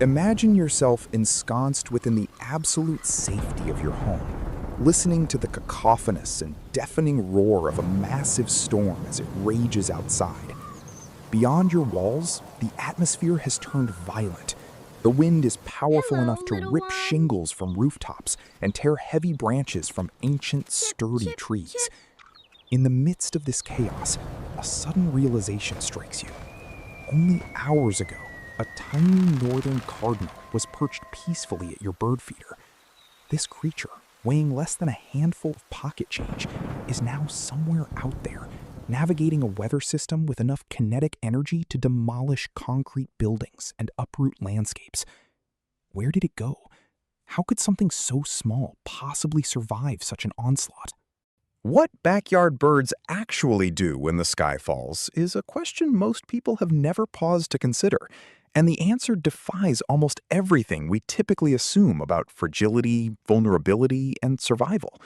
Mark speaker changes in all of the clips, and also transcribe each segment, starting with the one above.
Speaker 1: Imagine yourself ensconced within the absolute safety of your home, listening to the cacophonous and deafening roar of a massive storm as it rages outside. Beyond your walls, the atmosphere has turned violent. The wind is powerful
Speaker 2: Hello,
Speaker 1: enough to
Speaker 2: little
Speaker 1: rip
Speaker 2: one.
Speaker 1: shingles from rooftops and tear heavy branches from ancient, sturdy
Speaker 2: chip,
Speaker 1: trees.
Speaker 2: chip.
Speaker 1: In the midst of this chaos, a sudden realization strikes you. Only hours ago, a tiny northern cardinal was perched peacefully at your bird feeder. This creature, weighing less than a handful of pocket change, is now somewhere out there, navigating a weather system with enough kinetic energy to demolish concrete buildings and uproot landscapes. Where did it go? How could something so small possibly survive such an onslaught? What backyard birds actually do when the sky falls is a question most people have never paused to consider, and the answer defies almost everything we typically assume about fragility, vulnerability, and survival.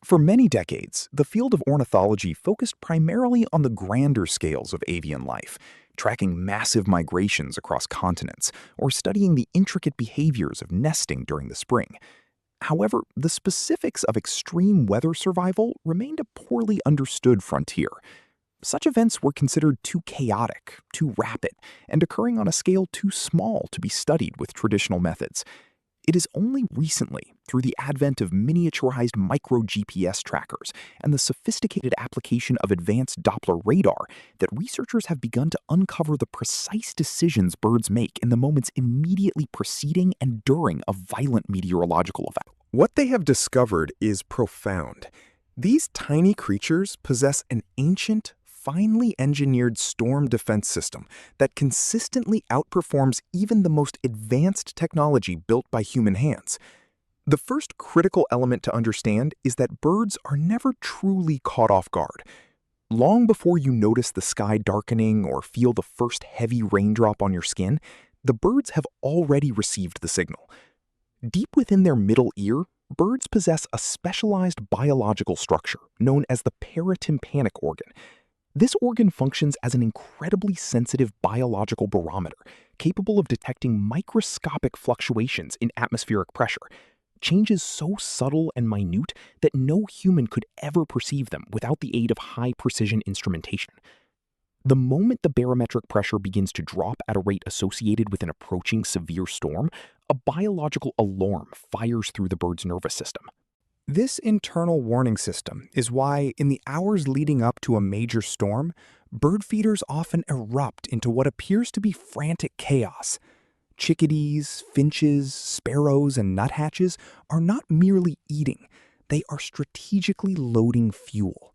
Speaker 1: For many decades, the field of ornithology focused primarily on the grander scales of avian life, tracking massive migrations across continents or studying the intricate behaviors of nesting during the spring. However, the specifics of extreme weather survival remained a poorly understood frontier. Such events were considered too chaotic, too rapid, and occurring on a scale too small to be studied with traditional methods. It is only recently, through the advent of miniaturized micro-GPS trackers and the sophisticated application of advanced Doppler radar, that researchers have begun to uncover the precise decisions birds make in the moments immediately preceding and during a violent meteorological event. What they have discovered is profound. These tiny creatures possess an ancient, finely engineered storm defense system that consistently outperforms even the most advanced technology built by human hands. The first critical element to understand is that birds are never truly caught off guard. Long before you notice the sky darkening or feel the first heavy raindrop on your skin, the birds have already received the signal. Deep within their middle ear, birds possess a specialized biological structure known as the paratympanic organ. This organ functions as an incredibly sensitive biological barometer, capable of detecting microscopic fluctuations in atmospheric pressure, changes so subtle and minute that no human could ever perceive them without the aid of high-precision instrumentation. The moment the barometric pressure begins to drop at a rate associated with an approaching severe storm, a biological alarm fires through the bird's nervous system. This internal warning system is why, in the hours leading up to a major storm, bird feeders often erupt into what appears to be frantic chaos. Chickadees, finches, sparrows, and nuthatches are not merely eating, they are strategically loading fuel.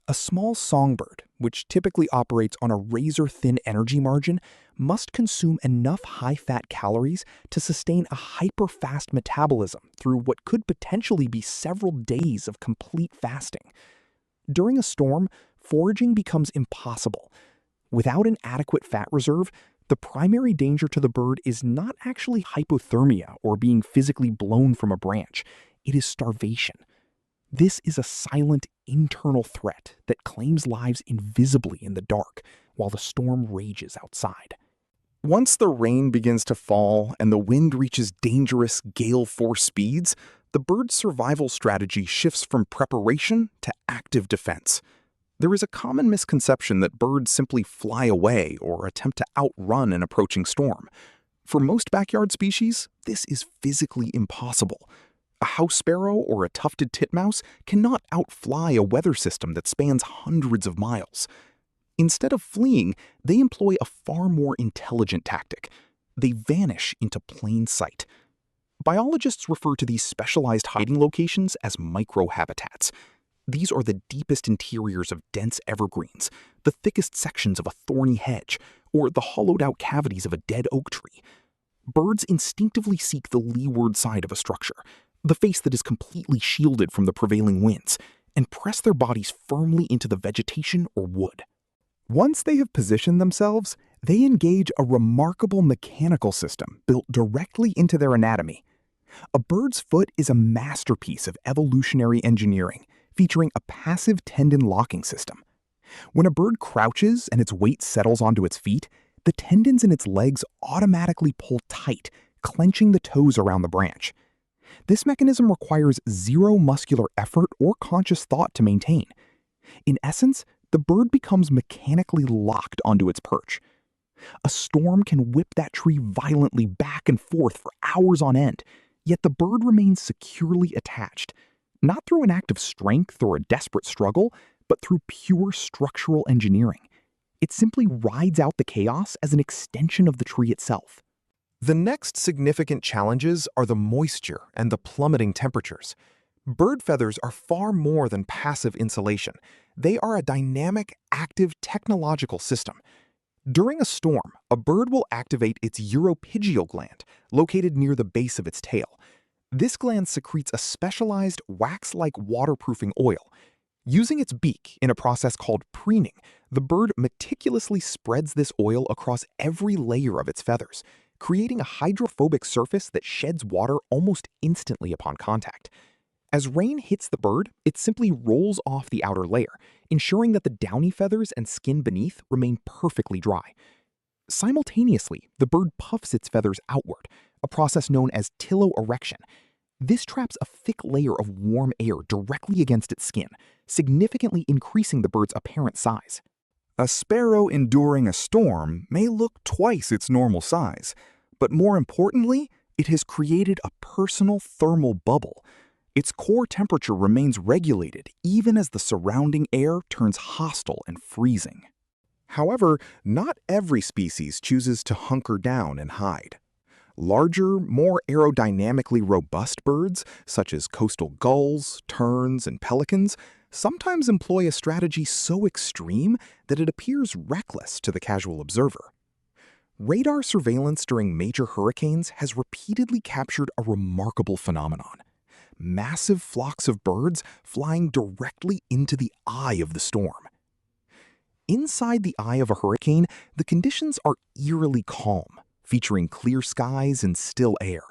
Speaker 1: A small songbird, which typically operates on a razor-thin energy margin, must consume enough high-fat calories to sustain a hyper-fast metabolism through what could potentially be several days of complete fasting. During a storm, foraging becomes impossible. Without an adequate fat reserve, the primary danger to the bird is not actually hypothermia or being physically blown from a branch. It is starvation. This is a silent internal threat that claims lives invisibly in the dark while the storm rages outside. Once the rain begins to fall and the wind reaches dangerous gale force speeds, the bird's survival strategy shifts from preparation to active defense. There is a common misconception that birds simply fly away or attempt to outrun an approaching storm. For most backyard species, this is physically impossible. A house sparrow or a tufted titmouse cannot outfly a weather system that spans hundreds of miles. Instead of fleeing, they employ a far more intelligent tactic. They vanish into plain sight. Biologists refer to these specialized hiding locations as microhabitats. These are the deepest interiors of dense evergreens, the thickest sections of a thorny hedge, or the hollowed-out cavities of a dead oak tree. Birds instinctively seek the leeward side of a structure, the face that is completely shielded from the prevailing winds, and press their bodies firmly into the vegetation or wood. Once they have positioned themselves, they engage a remarkable mechanical system built directly into their anatomy. A bird's foot is a masterpiece of evolutionary engineering, featuring a passive tendon-locking system. When a bird crouches and its weight settles onto its feet, The tendons in its legs automatically pull tight, clenching the toes around the branch. This mechanism requires zero muscular effort or conscious thought to maintain. In essence, the bird becomes mechanically locked onto its perch. A storm can whip that tree violently back and forth for hours on end, yet the bird remains securely attached, not through an act of strength or a desperate struggle, but through pure structural engineering. It simply rides out the chaos as an extension of the tree itself.
Speaker 2: The next significant challenges are the moisture and the plummeting temperatures. Bird feathers are far more than passive insulation. They are a dynamic, active technological system. During a storm, a bird will activate its uropygial gland, located near the base of its tail. This gland secretes a specialized wax-like waterproofing oil. Using its beak in a process called preening, the bird meticulously spreads this oil across every layer of its feathers, creating a hydrophobic surface that sheds water almost instantly upon contact. As rain hits the bird, it simply rolls off the outer layer, ensuring that the downy feathers and skin beneath remain perfectly dry. Simultaneously, the bird puffs its feathers outward, a process known as tilo-erection. This traps a thick layer of warm air directly against its skin, significantly increasing the bird's apparent size.
Speaker 3: A sparrow enduring a storm may look twice its normal size, but more importantly, it has created a personal thermal bubble. Its core temperature remains regulated even as the surrounding air turns hostile and freezing. However, not every species chooses to hunker down and hide. Larger, more aerodynamically robust birds, such as coastal gulls, terns, and pelicans, sometimes employ a strategy so extreme that it appears reckless to the casual observer. Radar surveillance during major hurricanes has repeatedly captured a remarkable phenomenon: massive flocks of birds flying directly into the eye of the storm. Inside the eye of a hurricane, the conditions are eerily calm, featuring clear skies and still air.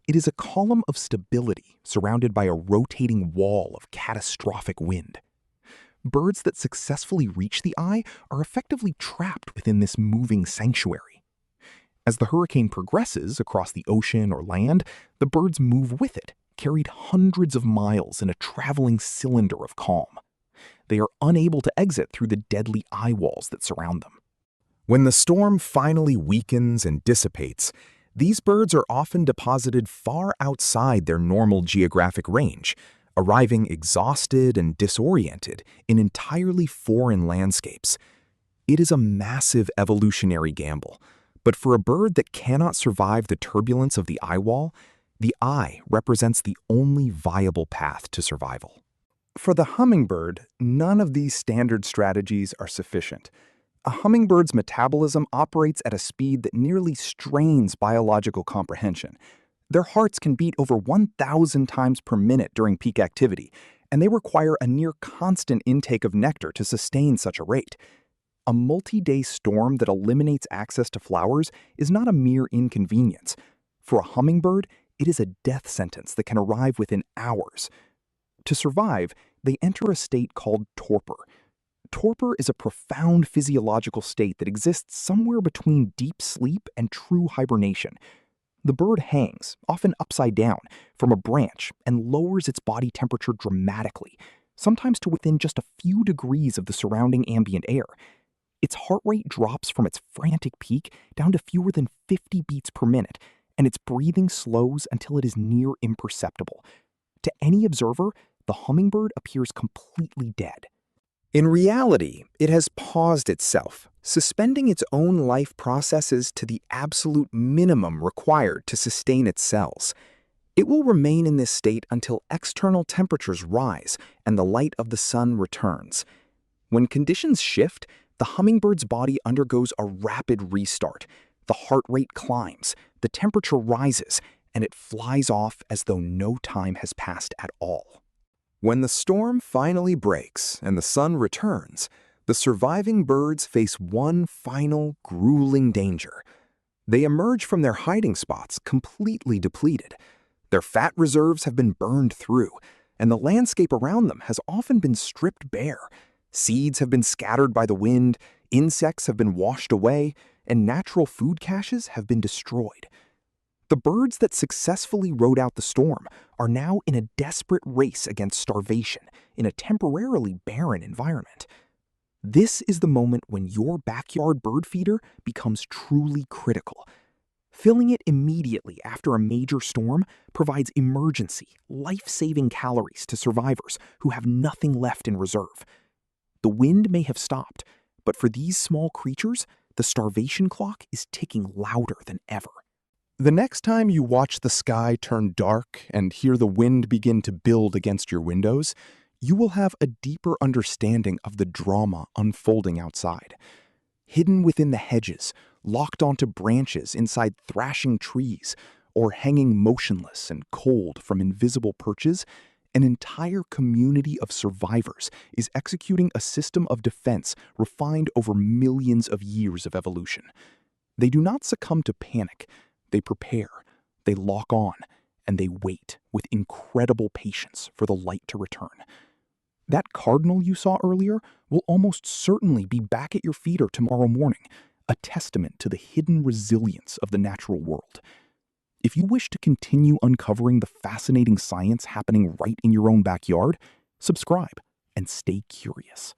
Speaker 3: It is a column of stability surrounded by a rotating wall of catastrophic wind. Birds that successfully reach the eye are effectively trapped within this moving sanctuary. As the hurricane progresses across the ocean or land, the birds move with it, carried hundreds of miles in a traveling cylinder of calm. They are unable to exit through the deadly eye walls that surround them.
Speaker 1: When the storm finally weakens and dissipates, these birds are often deposited far outside their normal geographic range, arriving exhausted and disoriented in entirely foreign landscapes. It is a massive evolutionary gamble, but for a bird that cannot survive the turbulence of the eye wall, the eye represents the only viable path to survival.
Speaker 3: For the hummingbird, none of these standard strategies are sufficient. A hummingbird's metabolism operates at a speed that nearly strains biological comprehension. Their hearts can beat over 1,000 times per minute during peak activity, and they require a near constant intake of nectar to sustain such a rate. A multi-day storm that eliminates access to flowers is not a mere inconvenience. For a hummingbird, it is a death sentence that can arrive within hours. To survive, they enter a state called torpor. Torpor is a profound physiological state that exists somewhere between deep sleep and true hibernation. The bird hangs, often upside down, from a branch and lowers its body temperature dramatically, sometimes to within just a few degrees of the surrounding ambient air. Its heart rate drops from its frantic peak down to fewer than 50 beats per minute, and its breathing slows until it is near imperceptible. To any observer, the hummingbird appears completely dead.
Speaker 1: In reality, it has paused itself, suspending its own life processes to the absolute minimum required to sustain its cells. It will remain in this state until external temperatures rise and the light of the sun returns. When conditions shift, the hummingbird's body undergoes a rapid restart. The heart rate climbs, the temperature rises, and it flies off as though no time has passed at all. When the storm finally breaks and the sun returns, the surviving birds face one final, grueling danger. They emerge from their hiding spots completely depleted. Their fat reserves have been burned through, and the landscape around them has often been stripped bare. Seeds have been scattered by the wind, insects have been washed away,
Speaker 2: and natural food caches have been destroyed. The birds that successfully rode out the storm are now in a desperate race against starvation in a temporarily barren environment. This is the moment when your backyard bird feeder becomes truly critical. Filling it immediately after a major storm provides emergency, life-saving calories to survivors who have nothing left in reserve. The wind may have stopped, but for these small creatures, the starvation clock is ticking louder than ever. The next time you watch the sky turn dark and hear the wind begin to build against your windows, you will have a deeper understanding of the drama unfolding outside. Hidden within the hedges, locked onto branches inside thrashing trees, or hanging motionless and cold from invisible perches, an entire community of survivors is executing a system of defense refined over millions of years of evolution. They do not succumb to panic. They prepare, they lock on, and they wait with incredible patience for the light to return. That cardinal you saw earlier will almost certainly be back at your feeder tomorrow morning, a testament to the hidden resilience of the natural world. If you wish to continue uncovering the fascinating science happening right in your own backyard, subscribe and stay curious.